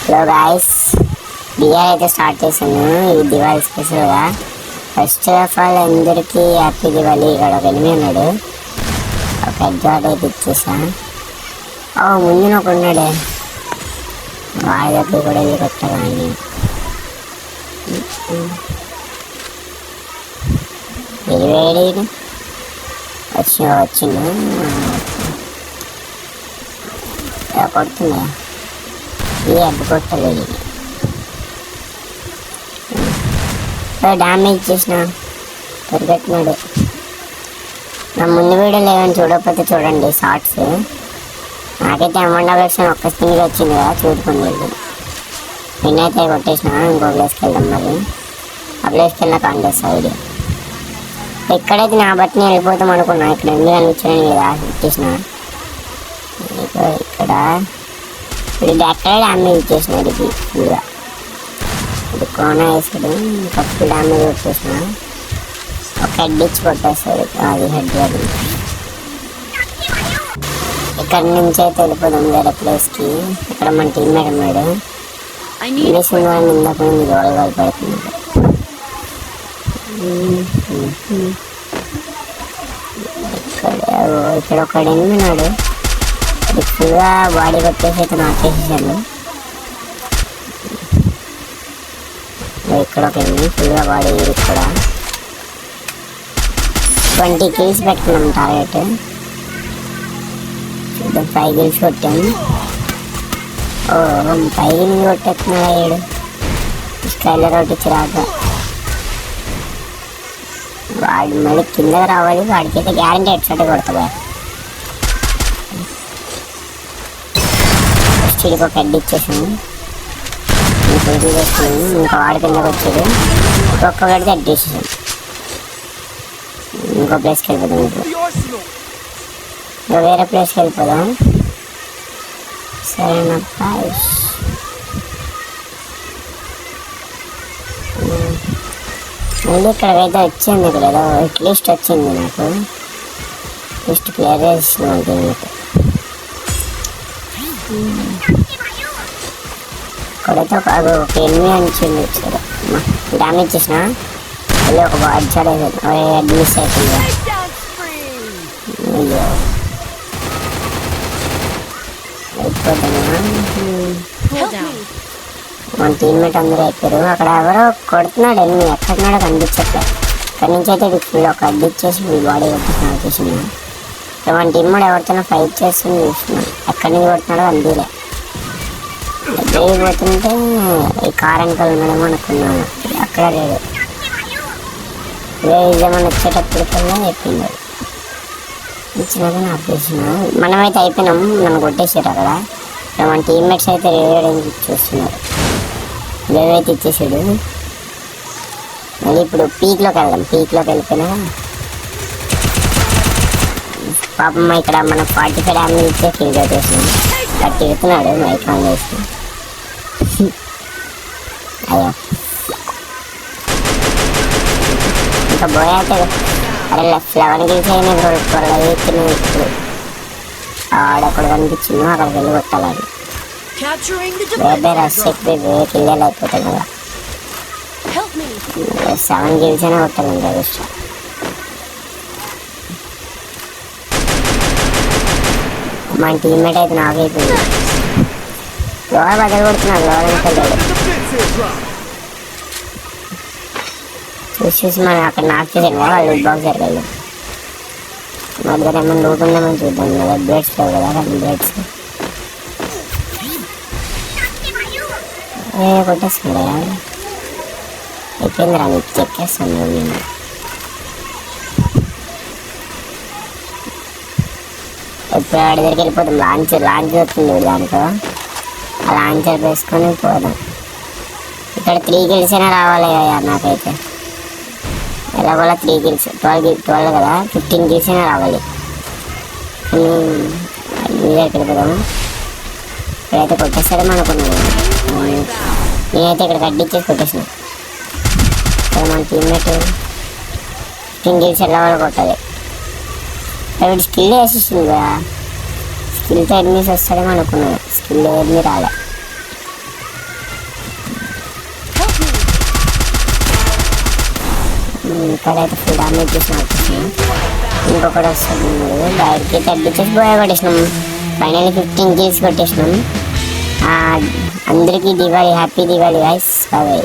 Hello guys, BR అయితే start చేశాను. ఇది దివాళీ స్పెషల్గా. ఫస్ట్ ఆఫ్ ఆల్ అందరికీ హ్యాపీ దివాళీ. ఇక్కడ ఒక ఎనిమిది ఉన్నాడు, ఒక ఎగ్జాట్ అయితే ఇచ్చేసా. ముందు ఒక ఉన్నాడే, వాడి దగ్గర కూడా వెళ్ళి కొట్టాలని. వేడి వచ్చిండు కొడుతున్నా. ఇది అడ్డు కొట్టలేదు, డ్యామేజ్ చేసిన పరిగెట్టినాడు. నా ముందు వీడియోలు ఏమైనా చూడకపోతే చూడండి షార్ట్స్. నాకైతే M1 ఒక్క స్పిన్ వచ్చింది కదా, చూడుకొని వెళ్ళి విన్ అయితే కొట్టేసిన. ఇంకో ప్లేస్కి వెళ్దాం. మరి ఆ ప్లేస్కి వెళ్ళిన కాంటెస్ట్ ఐడియా. ఎక్కడైతే నా బట్టిని వెళ్ళిపోతాం అనుకున్నా, ఇక్కడ ఎందుకు అనిపించాను కదా ఇచ్చేసిన. ఇక్కడ ఇది ఎక్కడ డ్యామేజ్ ఇచ్చేసినాడు. ఇది ఫుల్గా ఇది కోన వేసాడు, ఇంకా ఫుల్ డ్యామేజ్ వచ్చేసిన. ఒక హెడ్ ఇచ్చి కొట్టేస్తాడు, అది హెడ్. అది ఇక్కడ నుంచి అయితే వెళ్ళిపోదాం వేరే ప్లేస్కి. ఇక్కడ మన టీమ్మేట్ ఉన్నాడు, వేసిన వాడిని ఇందాక ముందు గోడలు పడుతున్నాడు. ఇక్కడ ఒకడు ఎనిమినాడు, ఫుల్గా బాడీ కొట్టేసి అయితే నాకేసాను. ఇక్కడ ఒక ఎనిమిది ఫుల్గా బాడీ. ఇక్కడ 20 kills పెట్టుకున్నాం టార్గెట్. 5 kills కొట్టాము. 5 kills కొట్టేస్తున్నాడు ఏడు. స్కైలర్ ఒకటి ఇచ్చి రాక వాడు మళ్ళీ కిందకి రావాలి. వాడికైతే గ్యారంటీ హెడ్షాట్ కొడతా. ఫస్ట్ ఒక హెడ్ ఇచ్చేసాను, చేసుకున్నాను. ఇంకా వాడి కిందకి వచ్చాడు, ఒక్క గడితే హెడ్ చేసేసాను. ఇంకో ప్లేస్కి వెళ్ళిపోదాం. ఇంకా వేరే ప్లేస్కి వెళ్ళిపోదాం. సరేనప్పా. మళ్ళీ ఇక్కడికైతే వచ్చింది. ఇక్కడ ఏదో లిస్ట్ వచ్చింది నాకు, లిస్ట్ క్లియర్ చేసిన. ఇక్కడైతే ఒక ఎనిమిది అనిచింది. వచ్చారు డ్యామేజ్ చేసిన. మళ్ళీ ఒక బాడీ షాట్ వేసాడు, హెడ్ మిస్ అవుతుంది. మన టీమ్మేట్ అందరూ అయిపోయారు. అక్కడ ఎవరో కొడుతున్నాడు ఎనిమిది, ఎక్కడున్నాడో కనిపించట్లేదు. అక్కడి నుంచి అయితే ఫుల్ ఒక అడ్డు ఇచ్చేసి ఫుల్ బాడీ కొట్టుకున్నాడు చూసిన. మన టీమ్మేట్ ఎవరితోనో ఫైట్ చేస్తుంది చూస్తున్నాడు, ఎక్కడి నుంచి కొడుతున్నాడో కనిపించలే. పోతుంటే ఈ కార్ వెనకాల ఉన్నాడేమో అనుకున్నాను, అక్కడ లేదు. ఏమన్నా వచ్చేటప్పటికల్లా చెప్పింది ఇచ్చినాక ఆపేసిన. మనమైతే అయిపోయినాం, నన్ను కొట్టేసారు అక్కడ. మన టీమ్మేట్స్ అయితే రేవేయడానికి చూస్తున్నారు. రేవైతే ఇచ్చేసాడు. మళ్ళీ ఇప్పుడు పీక్లోకి వెళ్దాం. పీక్లోకి వెళ్ళిపోయినా పాపం ఇక్కడ మన 45 డ్యామేజ్ ఇచ్చే కిల్ కొట్టేసాం. అక్కడ తిడుతున్నాడు మైక్ ఆన్ చేసి. అయ్యో ఇంకా బోయ్ అయితే అరే లెఫ్ట్ 11 kills అయినా ఎత్తున్నాడు. ఇప్పుడు ఆడక్కడ కనిపించింది, అక్కడికి వెళ్ళి కొట్టాలని. వేరే రష్ ఎక్కువ కిల్లలు అయిపోతాయి కదా. 7 kills అయినా కొట్టాలండి రష్. మన టీమ్మేట్ అయితే నాకైపోయింది. లోపల బదులు కొడుతున్నాడు, లోపల చూసి మనం అక్కడ నాకు చేసాను కదా వాళ్ళు బాక్స్ జరగాలి. మా దగ్గర ఏమైనా లూట్ ఉందేమని చూద్దాం కదా. బ్లేడ్స్ లేవు కదా, 2 blades కొట్టేసుకుందా. అయిపోయింది రా, నీకు చెక్కేస్తాను నేను. ఇప్పుడు వాడి దగ్గరికి వెళ్ళిపోతాం. లాంచ్ వస్తుంది దాంట్లో, ఆ లాంచర్ వేసుకొని పోదాం. ఇక్కడ 3 kills అయినా రావాలి కదా నాకైతే. ఎలాగోలా 3 kills, 12 కదా, 15 kills అయినా రావాలి. దగ్గరికి వెళ్ళిపోదాము. ఇక్కడైతే కొట్టేస్తారేమో అనుకున్నాను. నేనైతే ఇక్కడ కడ్డిచ్చేసి కొట్టేసిన. ఇక్కడ మన టీమ్మేట్ 15 kills ఎలాగోలా కొట్టాలి. వీడు స్కిల్ వేసేసింది కదా, స్కిల్తో ఎనిమిస్ వస్తాడేమో అనుకున్నాను. స్కిల్ ఏమీ రాలే. ఇక్కడైతే ఫుల్ డామేజ్ చేసిన వచ్చేసి ఇంకొకటి వస్తుంది బయటికి తగ్గించేసి పోయా కొట్టేసినాం. ఫైనల్లీ 15 kills కొట్టేసినాం. అందరికీ Diwali, happy Diwali guys, bye.